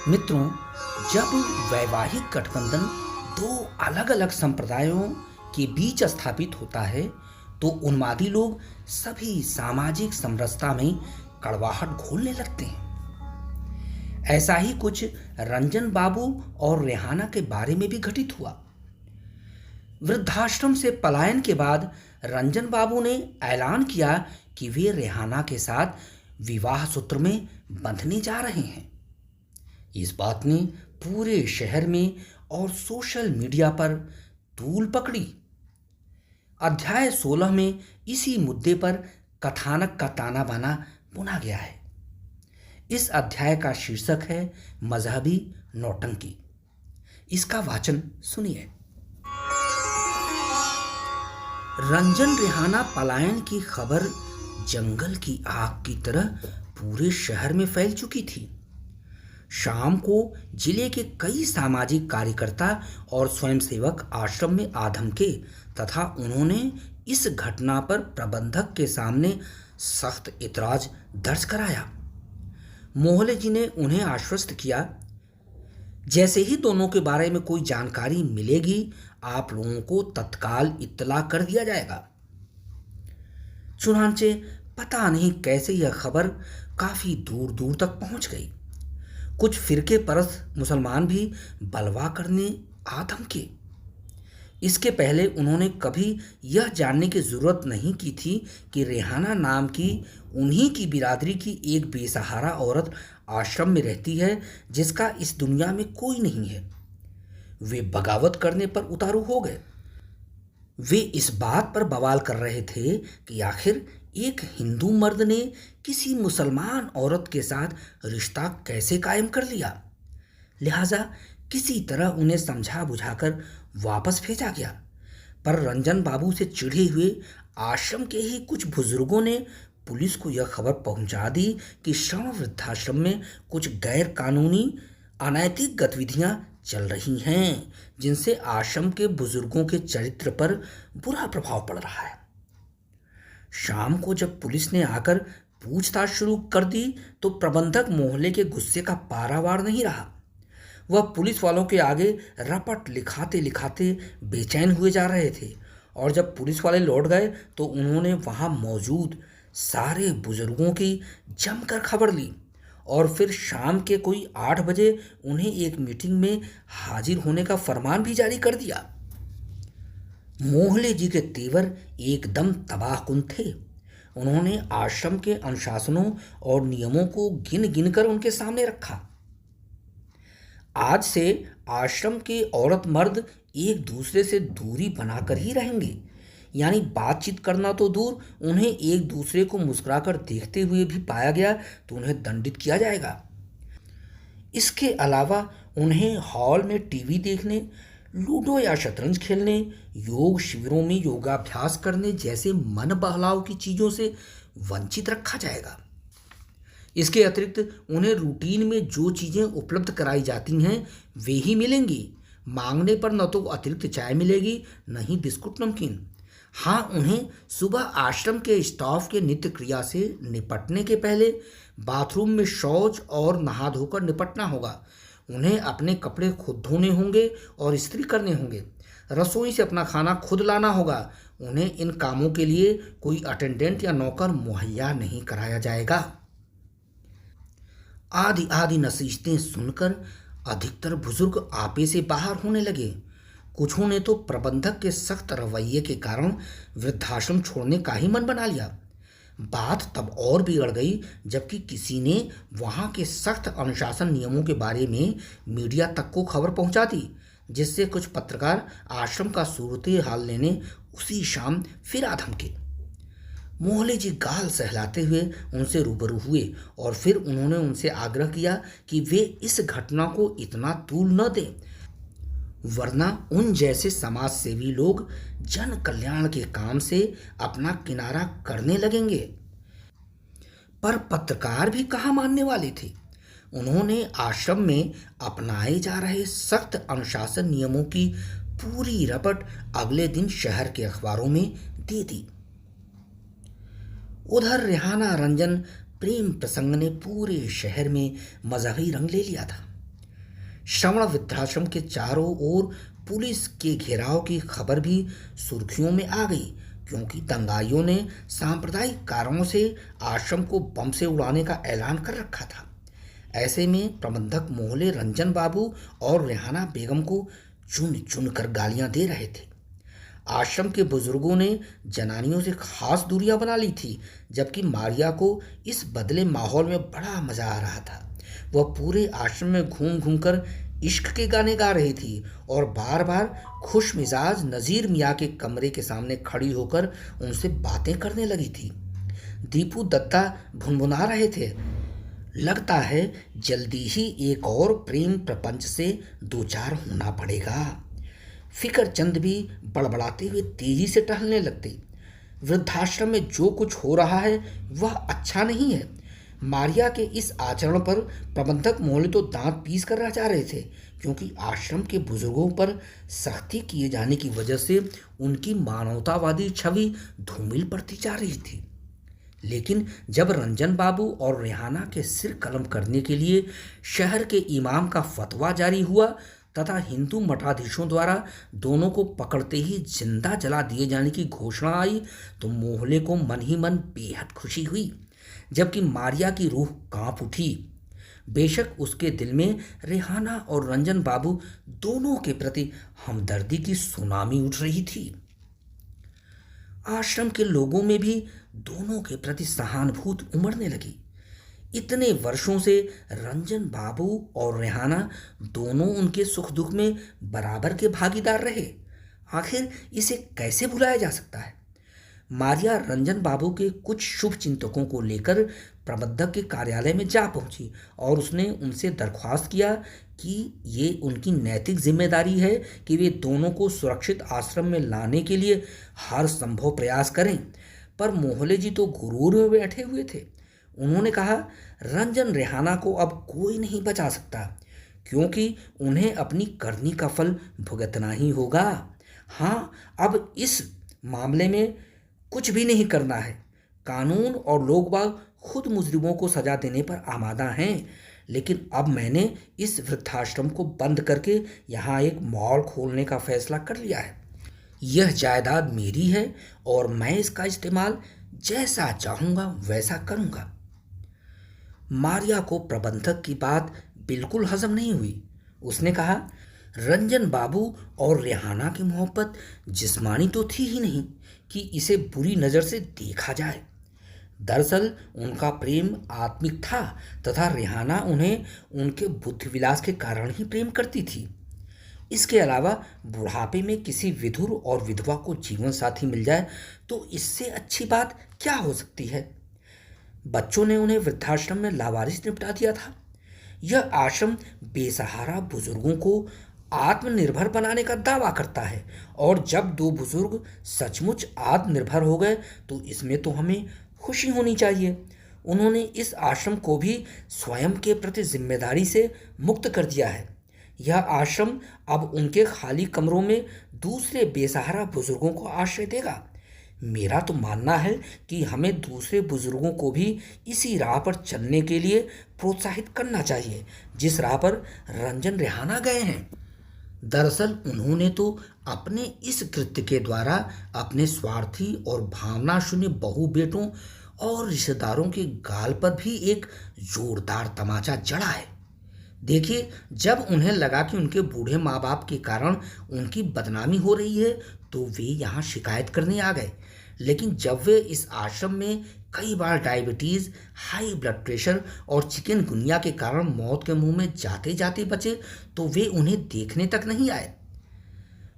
मित्रों, जब वैवाहिक गठबंधन दो अलग-अलग संप्रदायों के बीच स्थापित होता है, तो उन्मादी लोग सभी सामाजिक समरसता में कड़वाहट घोलने लगते हैं। ऐसा ही कुछ रंजन बाबू और रेहाना के बारे में भी घटित हुआ। वृद्धाश्रम से पलायन के बाद रंजन बाबू ने ऐलान किया कि वे रेहाना के साथ विवाह सूत्र में बंधने जा रहे हैं। इस बात ने पूरे शहर में और सोशल मीडिया पर धूल पकड़ी। अध्याय 16 में इसी मुद्दे पर कथानक का ताना बाना बुना गया है। इस अध्याय का शीर्षक है मजहबी नौटंकी। इसका वाचन सुनिए। रंजन रेहाना पलायन की खबर जंगल की आग की तरह पूरे शहर में फैल चुकी थी। शाम को जिले के कई सामाजिक कार्यकर्ता और स्वयंसेवक आश्रम में आ धमके तथा उन्होंने इस घटना पर प्रबंधक के सामने सख्त इतराज दर्ज कराया। मोहल्ले जी ने उन्हें आश्वस्त किया, जैसे ही दोनों के बारे में कोई जानकारी मिलेगी आप लोगों को तत्काल इत्तला कर दिया जाएगा। चुनांचे पता नहीं कैसे यह खबर काफी दूर दूर तक पहुंच गई। कुछ फिरके परस्त मुसलमान भी बलवा करने आ धमके। इसके पहले उन्होंने कभी यह जानने की जरूरत नहीं की थी कि रेहाना नाम की उन्हीं की बिरादरी की एक बेसहारा औरत आश्रम में रहती है जिसका इस दुनिया में कोई नहीं है। वे बगावत करने पर उतारू हो गए। वे इस बात पर बवाल कर रहे थे कि आखिर एक हिंदू मर्द ने किसी मुसलमान औरत के साथ रिश्ता कैसे कायम कर लिया। लिहाजा किसी तरह उन्हें समझा बुझाकर वापस भेजा गया। पर रंजन बाबू से चिढ़े हुए आश्रम के ही कुछ बुजुर्गों ने पुलिस को यह खबर पहुंचा दी कि श्रवण वृद्धाश्रम में कुछ गैर कानूनी अनैतिक गतिविधियां चल रही हैं, जिनसे आश्रम के बुजुर्गों के चरित्र पर बुरा प्रभाव पड़ रहा है। शाम को जब पुलिस ने आकर पूछताछ शुरू कर दी तो प्रबंधक मोहल्ले के गुस्से का पारावार नहीं रहा। वह पुलिस वालों के आगे रपट लिखाते लिखाते बेचैन हुए जा रहे थे और जब पुलिस वाले लौट गए तो उन्होंने वहां मौजूद सारे बुजुर्गों की जमकर खबर ली और फिर शाम के कोई 8 बजे उन्हें एक मीटिंग में हाजिर होने का फरमान भी जारी कर दिया। मोहल्ले जी के तेवर एकदम तबाहकुन थे। उन्होंने आश्रम के अनुशासनों और नियमों को गिन गिन कर उनके सामने रखा। आज से आश्रम के औरत मर्द एक दूसरे से दूरी बनाकर ही रहेंगे, यानी बातचीत करना तो दूर, उन्हें एक दूसरे को मुस्कुराकर देखते हुए भी पाया गया तो उन्हें दंडित किया जाएगा। इसके अलावा उन्हें हॉल में टीवी देखने, लूडो या शतरंज खेलने, योग शिविरों में योगाभ्यास करने जैसे मन बहलाव की चीज़ों से वंचित रखा जाएगा। इसके अतिरिक्त उन्हें रूटीन में जो चीज़ें उपलब्ध कराई जाती हैं वे ही मिलेंगी। मांगने पर न तो अतिरिक्त चाय मिलेगी न ही बिस्कुट नमकीन। हाँ, उन्हें सुबह आश्रम के स्टाफ के नित्य क्रिया से निपटने के पहले बाथरूम में शौच और नहा धोकर निपटना होगा। उन्हें अपने कपड़े खुद धोने होंगे और इस्त्री करने होंगे। रसोई से अपना खाना खुद लाना होगा। उन्हें इन कामों के लिए कोई अटेंडेंट या नौकर मुहैया नहीं कराया जाएगा। आदि आदि नसीहतें सुनकर अधिकतर बुजुर्ग आपे से बाहर होने लगे। कुछों ने तो प्रबंधक के सख्त रवैये के कारण वृद्धाश्रम छोड़ने का ही मन बना लिया। बात तब और बिगड़ गई जबकि किसी ने वहां के सख्त अनुशासन नियमों के बारे में मीडिया तक को खबर पहुंचा दी, जिससे कुछ पत्रकार आश्रम का सूरत हाल लेने उसी शाम फिर आ धमके। मोहल्ले जी गाल सहलाते हुए उनसे रूबरू हुए और फिर उन्होंने उनसे आग्रह किया कि वे इस घटना को इतना तूल न दें, वरना उन जैसे समाज सेवी लोग जन कल्याण के काम से अपना किनारा करने लगेंगे। पर पत्रकार भी कहाँ मानने वाले थे। उन्होंने आश्रम में अपनाए जा रहे सख्त अनुशासन नियमों की पूरी रपट अगले दिन शहर के अखबारों में दे दी। उधर रेहाना रंजन प्रेम प्रसंग ने पूरे शहर में मजहबी रंग ले लिया था। श्रवण वृद्धाश्रम के चारों ओर पुलिस के घेराव की खबर भी सुर्खियों में आ गई, क्योंकि दंगाइयों ने सांप्रदायिक कारणों से आश्रम को बम से उड़ाने का ऐलान कर रखा था। ऐसे में प्रबंधक मोहले रंजन बाबू और रेहाना बेगम को चुन चुन कर गालियां दे रहे थे। आश्रम के बुजुर्गों ने जनानियों से खास दूरियां बना ली थी, जबकि मारिया को इस बदले माहौल में बड़ा मजा आ रहा था। वह पूरे आश्रम में घूम घूम कर इश्क के गाने गा रही थी और बार बार खुश मिजाज नज़ीर मियाँ के कमरे के सामने खड़ी होकर उनसे बातें करने लगी थी। दीपू दत्ता भुनभुना रहे थे, लगता है जल्दी ही एक और प्रेम प्रपंच से दो चार होना पड़ेगा। फिकर चंद भी बड़बड़ाते हुए तेजी से टहलने लगते। वृद्धाश्रम में जो कुछ हो रहा है वह अच्छा नहीं है। मारिया के इस आचरण पर प्रबंधक मोहल्ले तो दांत पीस कर रह जा रहे थे, क्योंकि आश्रम के बुजुर्गों पर सख्ती किए जाने की वजह से उनकी मानवतावादी छवि धूमिल पड़ती जा रही थी। लेकिन जब रंजन बाबू और रेहाना के सिर कलम करने के लिए शहर के इमाम का फतवा जारी हुआ तथा हिंदू मठाधीशों द्वारा दोनों को पकड़ते ही जिंदा जला दिए जाने की घोषणा आई, तो मोहल्ले को मन ही मन बेहद खुशी हुई, जबकि मारिया की रूह कांप उठी। बेशक उसके दिल में रेहाना और रंजन बाबू दोनों के प्रति हमदर्दी की सुनामी उठ रही थी। आश्रम के लोगों में भी दोनों के प्रति सहानुभूति उमड़ने लगी। इतने वर्षों से रंजन बाबू और रेहाना दोनों उनके सुख दुख में बराबर के भागीदार रहे। आखिर इसे कैसे भुलाया जा सकता है। मारिया रंजन बाबू के कुछ शुभ चिंतकों को लेकर प्रबंधक के कार्यालय में जा पहुंची और उसने उनसे दरख्वास्त किया कि ये उनकी नैतिक जिम्मेदारी है कि वे दोनों को सुरक्षित आश्रम में लाने के लिए हर संभव प्रयास करें। पर मोहल्ले जी तो गुरूर में बैठे हुए थे। उन्होंने कहा, रंजन रेहाना को अब कोई नहीं बचा सकता, क्योंकि उन्हें अपनी करनी का फल भुगतना ही होगा। हाँ, अब इस मामले में कुछ भी नहीं करना है। कानून और लोग खुद मुजरिमों को सजा देने पर आमादा हैं, लेकिन अब मैंने इस वृद्धाश्रम को बंद करके यहाँ एक मॉल खोलने का फैसला कर लिया है। यह जायदाद मेरी है और मैं इसका इस्तेमाल जैसा चाहूँगा वैसा करूँगा। मारिया को प्रबंधक की बात बिल्कुल हजम नहीं हुई। उसने कहा, रंजन बाबू और रेहाना की मोहब्बत जिस्मानी तो थी ही नहीं कि इसे बुरी नज़र से देखा जाए। दरअसल उनका प्रेम आत्मिक था तथा रेहाना उन्हें उनके बुद्धि विलास के कारण ही प्रेम करती थी। इसके अलावा बुढ़ापे में किसी विधुर और विधवा को जीवन साथी मिल जाए तो इससे अच्छी बात क्या हो सकती है। बच्चों ने उन्हें वृद्धाश्रम में लावारिस निपटा दिया था। यह आश्रम बेसहारा बुजुर्गों को आत्मनिर्भर बनाने का दावा करता है, और जब दो बुजुर्ग सचमुच आत्मनिर्भर हो गए तो इसमें तो हमें खुशी होनी चाहिए। उन्होंने इस आश्रम को भी स्वयं के प्रति जिम्मेदारी से मुक्त कर दिया है। यह आश्रम अब उनके खाली कमरों में दूसरे बेसहारा बुजुर्गों को आश्रय देगा। मेरा तो मानना है कि हमें दूसरे बुजुर्गों को भी इसी राह पर चलने के लिए प्रोत्साहित करना चाहिए जिस राह पर रंजन रेहाना गए हैं। दरअसल उन्होंने तो अपने इस कृत्य के द्वारा अपने स्वार्थी और भावना शून्य बहू बेटों और रिश्तेदारों के गाल पर भी एक जोरदार तमाचा जड़ा है। देखिए, जब उन्हें लगा कि उनके बूढ़े माँ बाप के कारण उनकी बदनामी हो रही है तो वे यहाँ शिकायत करने आ गए। लेकिन जब वे इस आश्रम में कई बार डायबिटीज़, हाई ब्लड प्रेशर और चिकनगुनिया के कारण मौत के मुंह में जाते जाते बचे तो वे उन्हें देखने तक नहीं आए।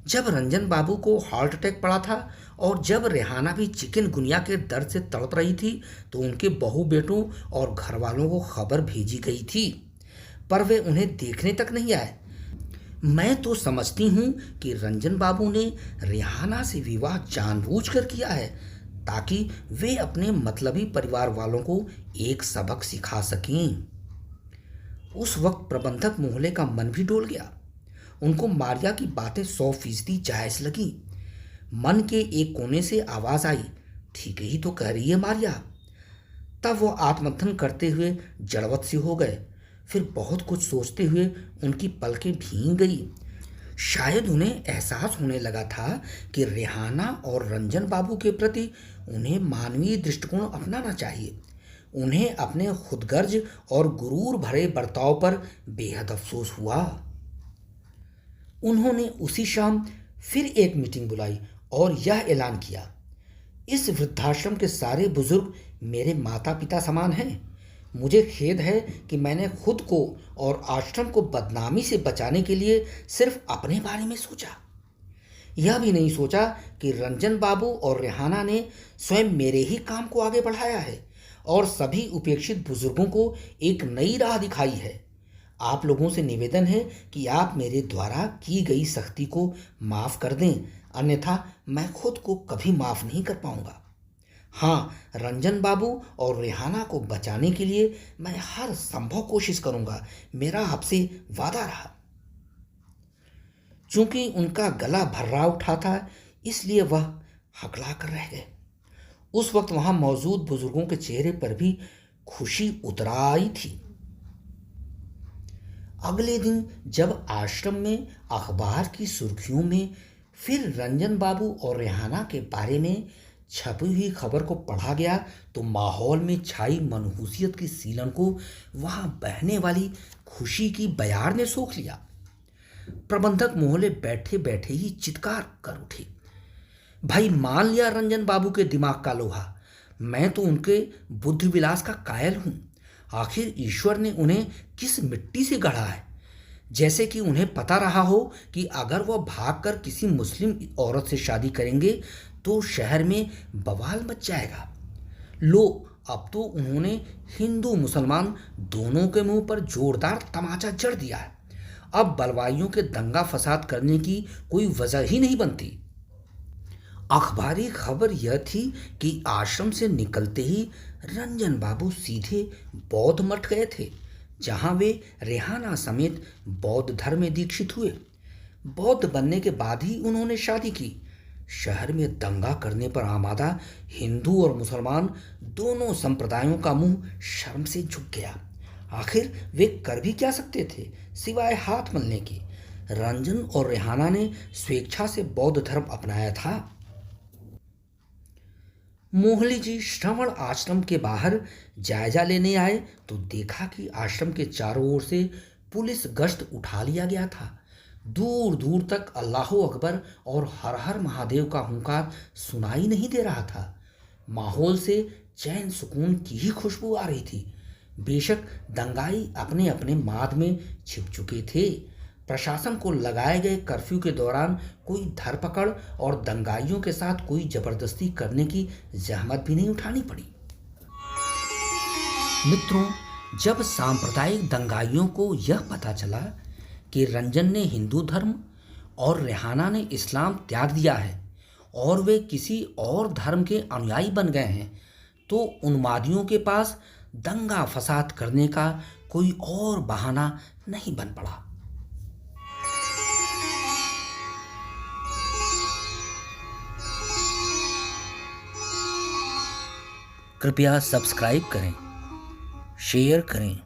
जब रंजन बाबू को हार्ट अटैक पड़ा था और जब रेहाना भी चिकनगुनिया के दर्द से तड़प रही थी तो उनके बहू बेटों और घर वालों को खबर भेजी गई थी, पर वे उन्हें देखने तक नहीं आए। मैं तो समझती हूँ कि रंजन बाबू ने रेहाना से विवाह जानबूझकर किया है ताकि वे अपने मतलबी परिवार वालों को एक सबक सिखा सकें। उस वक्त प्रबंधक मोहल्ले का मन भी डोल गया। उनको मारिया की बातें 100% जायज़ लगी। मन के एक कोने से आवाज़ आई, ठीक ही तो कह रही है मारिया। तब वो आत्ममंथन करते हुए जड़वत से हो गए। फिर बहुत कुछ सोचते हुए उनकी पलकें भीग गई। शायद उन्हें एहसास होने लगा था कि रेहाना और रंजन बाबू के प्रति उन्हें मानवीय दृष्टिकोण अपनाना चाहिए। उन्हें अपने खुदगर्ज और गुरूर भरे बर्ताव पर बेहद अफसोस हुआ। उन्होंने उसी शाम फिर एक मीटिंग बुलाई और यह ऐलान किया, इस वृद्धाश्रम के सारे बुजुर्ग मेरे माता पिता समान हैं। मुझे खेद है कि मैंने खुद को और आश्रम को बदनामी से बचाने के लिए सिर्फ अपने बारे में सोचा। यह भी नहीं सोचा कि रंजन बाबू और रेहाना ने स्वयं मेरे ही काम को आगे बढ़ाया है और सभी उपेक्षित बुजुर्गों को एक नई राह दिखाई है। आप लोगों से निवेदन है कि आप मेरे द्वारा की गई सख्ती को माफ़ कर दें, अन्यथा मैं खुद को कभी माफ़ नहीं कर पाऊंगा। हाँ, रंजन बाबू और रेहाना को बचाने के लिए मैं हर संभव कोशिश करूंगा। मेरा आपसे वादा रहा। चूंकि उनका गला भर्रा उठा था, इसलिए वह हकला कर रह गए। उस वक्त वहां मौजूद बुजुर्गों के चेहरे पर भी खुशी उतर आई थी। अगले दिन जब आश्रम में अखबार की सुर्खियों में फिर रंजन बाबू और रेहाना के बारे में छपी हुई खबर को पढ़ा गया, तो माहौल में छाई मनहूसियत की सीलन को वहां बहने वाली खुशी की बयार ने सोख लिया। प्रबंधक मोहल्ले बैठे बैठे ही चित्कार कर उठे, भाई मान लिया रंजन बाबू के दिमाग का लोहा, मैं तो उनके बुद्धि विलास का कायल हूं। आखिर ईश्वर ने उन्हें किस मिट्टी से गढ़ा है? जैसे कि उन्हें पता रहा हो कि अगर वह भागकर किसी मुस्लिम औरत से शादी करेंगे तो शहर में बवाल मच जाएगा। लो, अब तो उन्होंने हिंदू मुसलमान दोनों के मुंह पर जोरदार तमाचा जड़ दिया है। अब बलवाइयों के दंगा फसाद करने की कोई वजह ही नहीं बनती। अखबारी खबर यह थी कि आश्रम से निकलते ही रंजन बाबू सीधे बौद्ध मठ गए थे, जहां वे रेहाना समेत बौद्ध धर्म में दीक्षित हुए। बौद्ध बनने के बाद ही उन्होंने शादी की। शहर में दंगा करने पर आमादा हिंदू और मुसलमान दोनों संप्रदायों का मुंह शर्म से झुक गया। आखिर वे कर भी क्या सकते थे सिवाय हाथ मलने के। रंजन और रेहाना ने स्वेच्छा से बौद्ध धर्म अपनाया था। मोहली जी श्रवण आश्रम के बाहर जायजा लेने आए तो देखा कि आश्रम के चारों ओर से पुलिस गश्त उठा लिया गया था। दूर दूर तक अल्लाहो अकबर और हर हर महादेव का हुंकार सुनाई नहीं दे रहा था। माहौल से चैन सुकून की ही खुशबू आ रही थी। बेशक दंगाई अपने अपने माद में छिप चुके थे। प्रशासन को लगाए गए कर्फ्यू के दौरान कोई धरपकड़ और दंगाइयों के साथ कोई जबरदस्ती करने की जहमत भी नहीं उठानी पड़ी। मित्रों, जब सांप्रदायिक दंगाइयों को यह पता चला कि रंजन ने हिंदू धर्म और रेहाना ने इस्लाम त्याग दिया है और वे किसी और धर्म के अनुयायी बन गए हैं, तो उन्मादियों के पास दंगा फसाद करने का कोई और बहाना नहीं बन पड़ा। कृपया सब्सक्राइब करें, शेयर करें